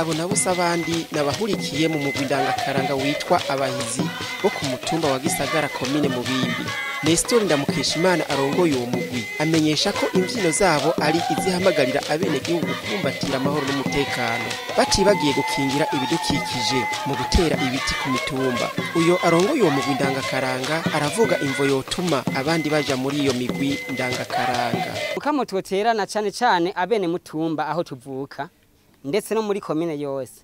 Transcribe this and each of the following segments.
abo nabo abandi nabahurikiye mu mugwi ndangakaranga witwa abahizi bo ku mutumba wa Gisagara komine Mubimbi. Nestor Ndamukeshimana arongoye uwo mugwi amenyesha ko imvyino zabo ari izihamagarira abenegihugu kumbatira amahoro n'umutekano batibagiye gukingira ibidukikije mu gutera ibiti ku mitumba. Uyo arongoye uwo mugwi ndangakaranga aravuga imvo yotuma abandi baja muri iyo migwi ndangakaranga. Ukamo twoterana cane abene mutumba aho tuvuka ndetse no muri komine yose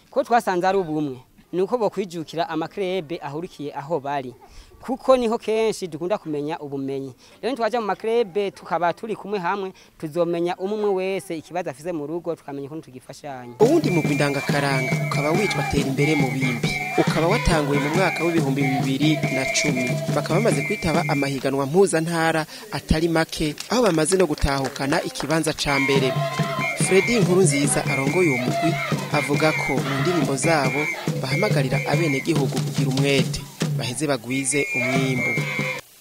ko twasanze ari ubumwe nuko bokwijukira amakrebe ahurikiye aho bari kuko niho kenshi dukunda kumenya ubumenyi. Rero twaje mu makrebe tukaba turi kumwe hamwe tuzomenya umwe wese ikibazo afise mu rugo tukamenya ukuntu tugifashanya. Uwundi mugwi ndangakaranga ukaba witwa Tera Imbere Mubimbi ukaba watanguye mu mwaka w'ibihumbi 2010 bakaba bamaze kwitaba amahiganwa mpuzantara atari make aho bamaze no gutahukana ikibanza ca mbere. Fredy Nkurunziza arongoye uwo mugwi avuga ko mu ndirimbo zabo bahamagarira abenegihugu kugira umwete baheze bagwize umwimbu.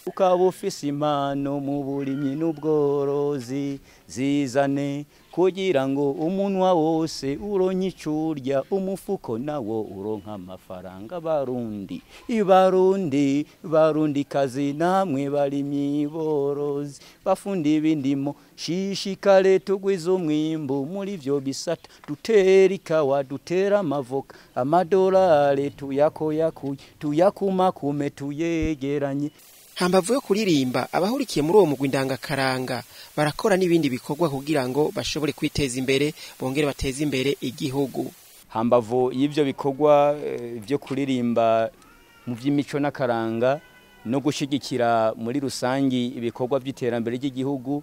Ukaba ufise impano mu burimyi n'ubworozi zizane kugira ngo umunwa wose uronke icurya umufuko nawo uronka amafaranga. Barundi kazi namwe barimyi borozi bafunda ibindimo shishikare tugwiza umwimbu muri vyo bisata dutera ikawa dutera amavoka amadolari tuyakumakume tuyegeranye. Hambavu yo kuririmba abahurikiye muri uwo mugwi ndangakaranga barakora n'ibindi bikorwa kugira ngo bashobore kwiteza imbere bongere bateze imbere igihugu. Hambavu y'ivyo bikorwa vyo kuririmba mu vy'imico n'akaranga no gushigikira muri rusangi ibikorwa by'iterambere ry'igihugu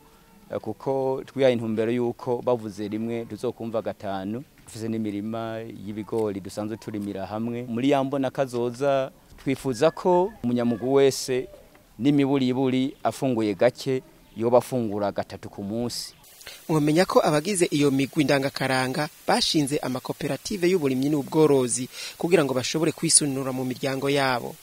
kuko twiyaye intumbero yuko bavuze rimwe tuzokumva gatanu. Dufise n'imirima y'ibigori dusanzwe turimira hamwe muri yambona kazoza. Twifuza ko umunyamugu wese n'imiburiburi afunguye gake yoba afungura gatatu ku munsi. Mwomenya ko abagize iyo migwi ndangakaranga bashinze amakoperative y'uburimyi n'ubworozi kugira ngo bashobore kwisunura mu miryango yabo.